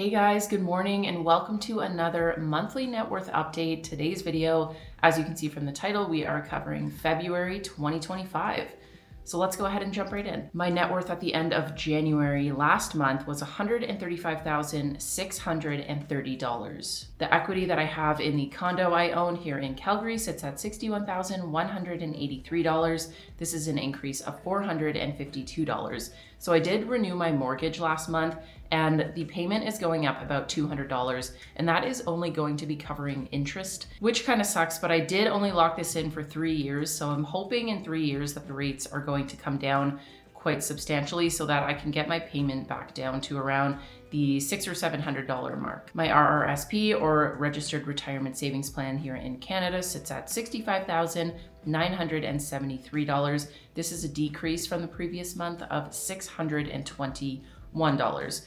Hey guys, good morning and welcome to another monthly net worth update. Today's video, as you can see from the title, we are covering February 2025. So let's go ahead and jump right in. My net worth at the end of January last month was $135,630. The equity that I have in the condo I own here in Calgary sits at $61,183. This is an increase of $452. So I did renew my mortgage last month and the payment is going up about $200, and that is only going to be covering interest, which kind of sucks, but I did only lock this in for 3 years, so I'm hoping in 3 years that the rates are going to come down quite substantially so that I can get my payment back down to around the $600 or $700 mark. My RRSP, or Registered Retirement Savings Plan here in Canada, sits at $65,973. This is a decrease from the previous month of $621.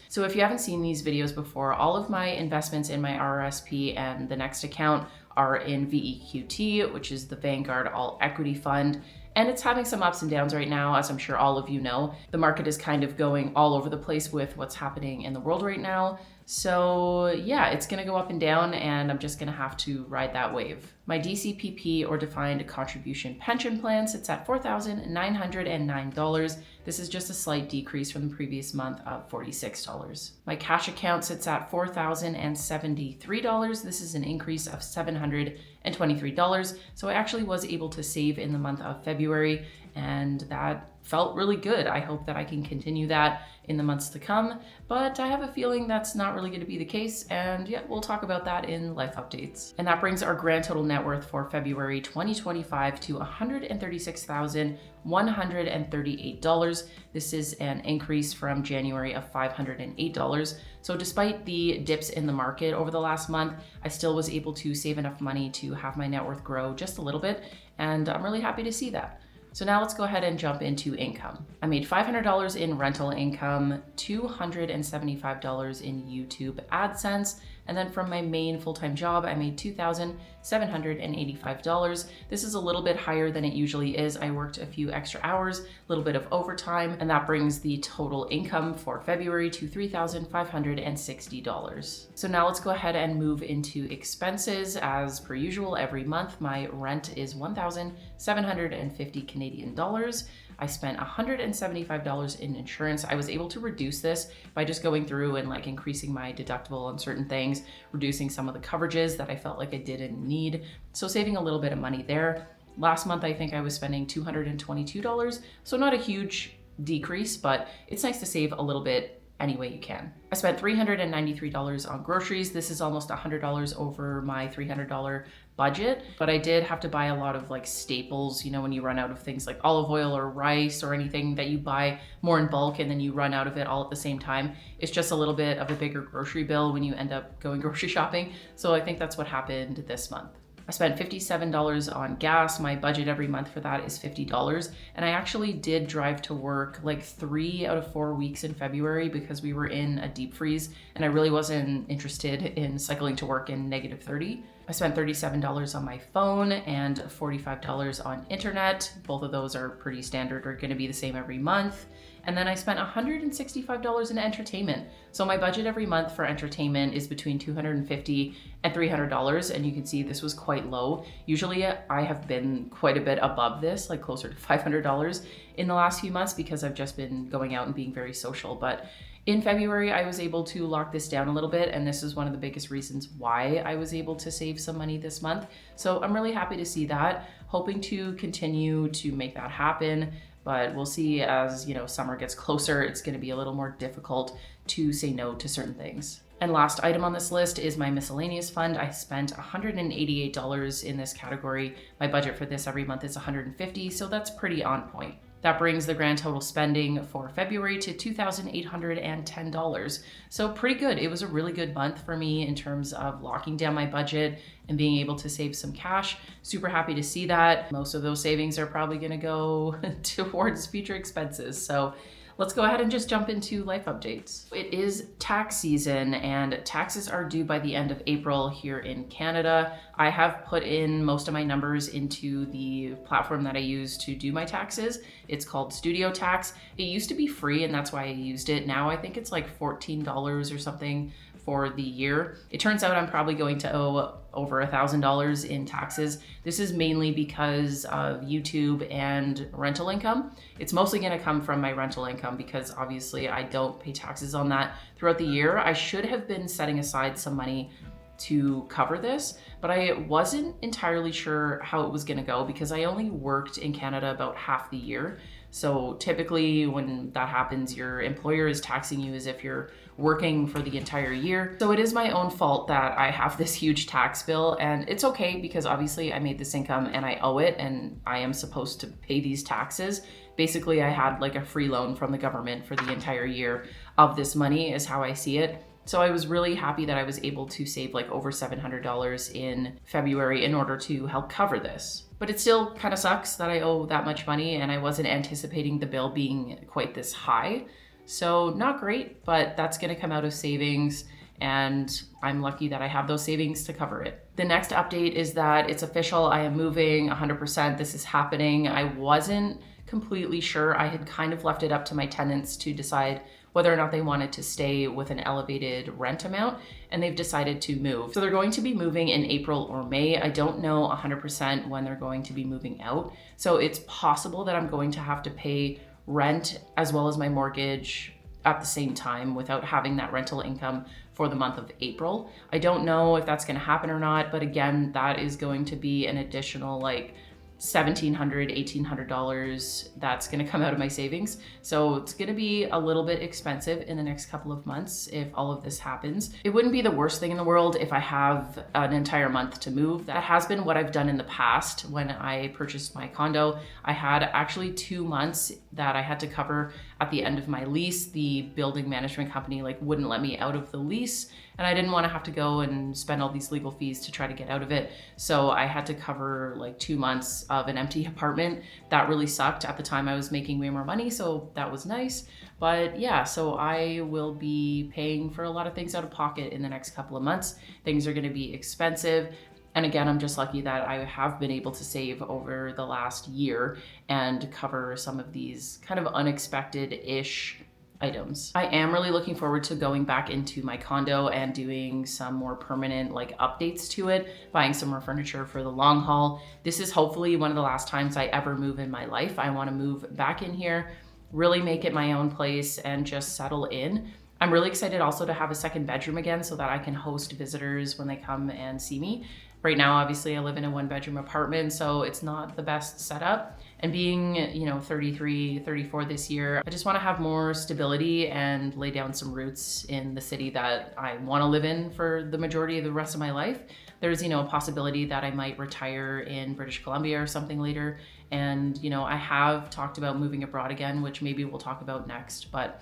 So if you haven't seen these videos before, all of my investments in my RRSP and the next account are in VEQT, which is the Vanguard All Equity Fund. And it's having some ups and downs right now, as I'm sure all of you know. The market is kind of going all over the place with what's happening in the world right now. So yeah, it's gonna go up and down and I'm just gonna have to ride that wave. My DCPP, or Defined Contribution Pension Plan, sits at $4,909. This is just a slight decrease from the previous month of $46. My cash account sits at $4,073. This is an increase of $723. So I actually was able to save in the month of February, and that felt really good. I hope that I can continue that in the months to come, but I have a feeling that's not really going to be the case, and yeah, we'll talk about that in life updates. And that brings our grand total net worth for February 2025 to $136,138. This is an increase from January of $508. So despite the dips in the market over the last month, I still was able to save enough money to have my net worth grow just a little bit, and I'm really happy to see that. So now let's go ahead and jump into income. I made $500 in rental income, $275 in YouTube AdSense, and then from my main full-time job, I made $2,785. This is a little bit higher than it usually is. I worked a few extra hours, a little bit of overtime, and that brings the total income for February to $3,560. So now let's go ahead and move into expenses. As per usual, every month, my rent is 1,750 Canadian dollars. I spent $175 in insurance. I was able to reduce this by just going through and increasing my deductible on certain things, reducing some of the coverages that I felt like I didn't need. So saving a little bit of money there. Last month, I think I was spending $222. So not a huge decrease, but it's nice to save a little bit any way you can. I spent $393 on groceries. This is almost $100 over my $300 budget, but I did have to buy a lot of staples, when you run out of things like olive oil or rice or anything that you buy more in bulk and then you run out of it all at the same time. It's just a little bit of a bigger grocery bill when you end up going grocery shopping. So I think that's what happened this month. I spent $57 on gas. My budget every month for that is $50. And I actually did drive to work 3 out of 4 weeks in February because we were in a deep freeze and I really wasn't interested in cycling to work in -30. I spent $37 on my phone and $45 on internet. Both of those are pretty standard, are gonna be the same every month. And then I spent $165 in entertainment. So my budget every month for entertainment is between $250 and $300. And you can see this was quite low. Usually I have been quite a bit above this, closer to $500 in the last few months because I've just been going out and being very social. But in February, I was able to lock this down a little bit, and this is one of the biggest reasons why I was able to save some money this month. So I'm really happy to see that, hoping to continue to make that happen. But we'll see as, summer gets closer, it's going to be a little more difficult to say no to certain things. And last item on this list is my miscellaneous fund. I spent $188 in this category. My budget for this every month is $150, so that's pretty on point. That brings the grand total spending for February to $2,810. So pretty good. It was a really good month for me in terms of locking down my budget and being able to save some cash. Super happy to see that. Most of those savings are probably going to go towards future expenses. So let's go ahead and just jump into life updates. It is tax season and taxes are due by the end of April here in Canada. I have put in most of my numbers into the platform that I use to do my taxes. It's called Studio Tax. It used to be free and that's why I used it. Now I think it's $14 or something for the year. It turns out I'm probably going to owe over $1,000 in taxes. This is mainly because of YouTube and rental income. It's mostly going to come from my rental income because obviously I don't pay taxes on that throughout the year. I should have been setting aside some money to cover this, but I wasn't entirely sure how it was going to go because I only worked in Canada about half the year. So typically when that happens, your employer is taxing you as if you're working for the entire year. So it is my own fault that I have this huge tax bill, and it's okay because obviously I made this income and I owe it and I am supposed to pay these taxes. Basically, I had like a free loan from the government for the entire year of this money is how I see it. So I was really happy that I was able to save like over $700 in February in order to help cover this. But it still kind of sucks that I owe that much money and I wasn't anticipating the bill being quite this high. So not great, but that's gonna come out of savings and I'm lucky that I have those savings to cover it. The next update is that it's official. I am moving 100%. This is happening. I wasn't completely sure. I had kind of left it up to my tenants to decide whether or not they wanted to stay with an elevated rent amount, and they've decided to move. So they're going to be moving in April or May. I don't know 100% when they're going to be moving out. So it's possible that I'm going to have to pay rent as well as my mortgage at the same time without having that rental income for the month of April. I don't know if that's gonna happen or not, but again, that is going to be an additional like $1,700, $1,800 that's gonna come out of my savings. So it's gonna be a little bit expensive in the next couple of months if all of this happens. It wouldn't be the worst thing in the world if I have an entire month to move. That has been what I've done in the past. When I purchased my condo, I had actually 2 months that I had to cover at the end of my lease. The building management company like wouldn't let me out of the lease, and I didn't want to have to go and spend all these legal fees to try to get out of it. So I had to cover like 2 months of an empty apartment. That really sucked. At the time I was making way more money, so that was nice. But yeah, so I will be paying for a lot of things out of pocket in the next couple of months. Things are going to be expensive. And again, I'm just lucky that I have been able to save over the last year and cover some of these kind of unexpected-ish items. I am really looking forward to going back into my condo and doing some more permanent like updates to it, buying some more furniture for the long haul. This is hopefully one of the last times I ever move in my life. I want to move back in here, really make it my own place and just settle in. I'm really excited also to have a second bedroom again so that I can host visitors when they come and see me. Right now, obviously I live in a 1-bedroom apartment, so it's not the best setup. And being, 33, 34 this year, I just want to have more stability and lay down some roots in the city that I want to live in for the majority of the rest of my life. There's, a possibility that I might retire in British Columbia or something later. And, I have talked about moving abroad again, which maybe we'll talk about next. But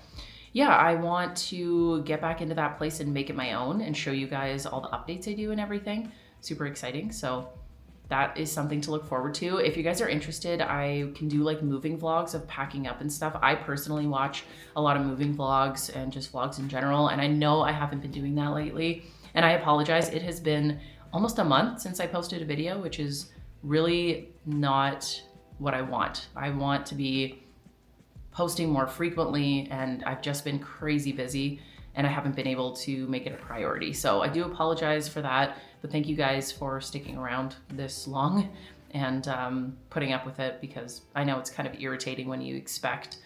yeah, I want to get back into that place and make it my own and show you guys all the updates I do and everything. Super exciting. So that is something to look forward to. If you guys are interested, I can do like moving vlogs of packing up and stuff. I personally watch a lot of moving vlogs and just vlogs in general. And I know I haven't been doing that lately. And I apologize. It has been almost a month since I posted a video, which is really not what I want. I want to be posting more frequently, and I've just been crazy busy and I haven't been able to make it a priority. So I do apologize for that, but thank you guys for sticking around this long and putting up with it, because I know it's kind of irritating when you expect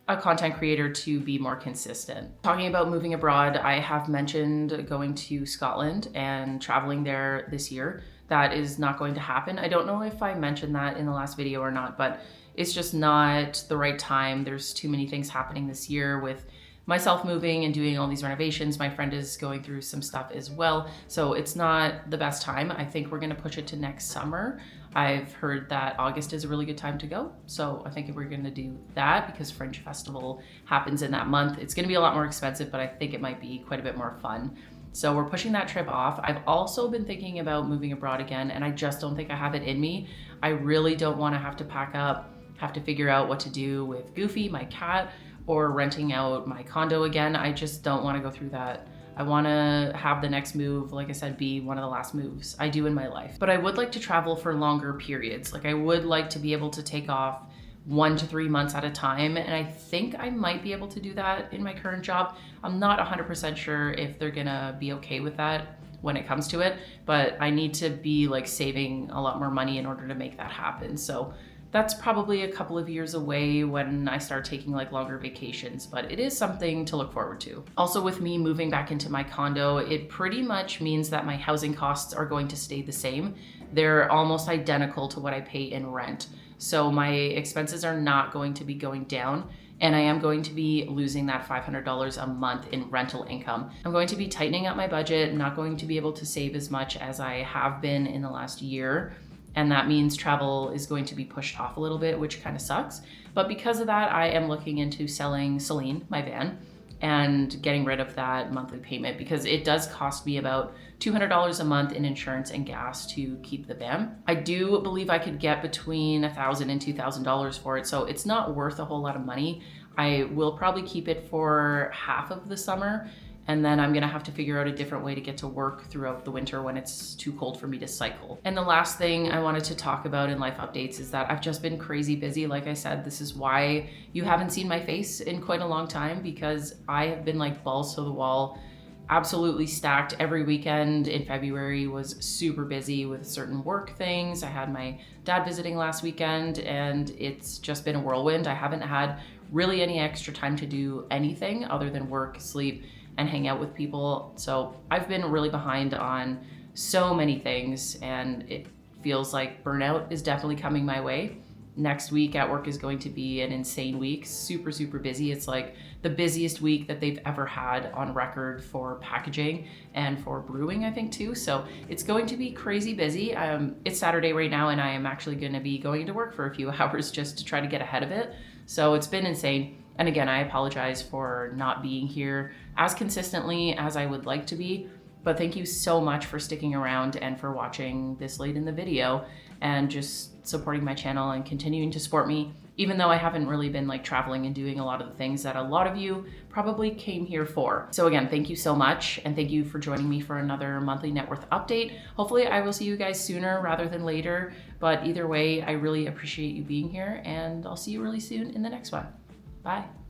a content creator to be more consistent. Talking about moving abroad, I have mentioned going to Scotland and traveling there this year. That is not going to happen. I don't know if I mentioned that in the last video or not, but it's just not the right time. There's too many things happening this year with myself moving and doing all these renovations. My friend is going through some stuff as well. So it's not the best time. I think we're gonna push it to next summer. I've heard that August is a really good time to go. So I think we're gonna do that because Fringe Festival happens in that month. It's gonna be a lot more expensive, but I think it might be quite a bit more fun. So we're pushing that trip off. I've also been thinking about moving abroad again, and I just don't think I have it in me. I really don't wanna have to pack up, have to figure out what to do with Goofy, my cat, or renting out my condo again. I just don't want to go through that. I want to have the next move, like I said, be one of the last moves I do in my life. But I would like to travel for longer periods. Like I would like to be able to take off 1 to 3 months at a time. And I think I might be able to do that in my current job. I'm not 100% sure if they're gonna be okay with that when it comes to it, but I need to be like saving a lot more money in order to make that happen. So that's probably a couple of years away when I start taking like longer vacations, but it is something to look forward to. Also, with me moving back into my condo, it pretty much means that my housing costs are going to stay the same. They're almost identical to what I pay in rent. So my expenses are not going to be going down, and I am going to be losing that $500 a month in rental income. I'm going to be tightening up my budget, not going to be able to save as much as I have been in the last year. And that means travel is going to be pushed off a little bit, which kind of sucks. But because of that, I am looking into selling Celine, my van, and getting rid of that monthly payment, because it does cost me about $200 a month in insurance and gas to keep the van. I do believe I could get between $1,000 and $2,000 for it, so it's not worth a whole lot of money. I will probably keep it for half of the summer, and then I'm gonna have to figure out a different way to get to work throughout the winter when it's too cold for me to cycle. And the last thing I wanted to talk about in life updates is that I've just been crazy busy. Like I said, this is why you haven't seen my face in quite a long time, because I have been like balls to the wall, absolutely stacked. Every weekend in February was super busy with certain work things. I had my dad visiting last weekend, and it's just been a whirlwind. I haven't had really any extra time to do anything other than work, sleep, and hang out with people. So I've been really behind on so many things, and it feels like burnout is definitely coming my way. Next week at work is going to be an insane week, super, super busy. It's like the busiest week that they've ever had on record for packaging and for brewing, I think too. So it's going to be crazy busy. It's Saturday right now, and I am actually gonna be going to work for a few hours just to try to get ahead of it. So it's been insane. And again, I apologize for not being here as consistently as I would like to be, but thank you so much for sticking around and for watching this late in the video and just supporting my channel and continuing to support me, even though I haven't really been like traveling and doing a lot of the things that a lot of you probably came here for. So again, thank you so much, and thank you for joining me for another monthly net worth update. Hopefully I will see you guys sooner rather than later, but either way, I really appreciate you being here, and I'll see you really soon in the next one. Bye.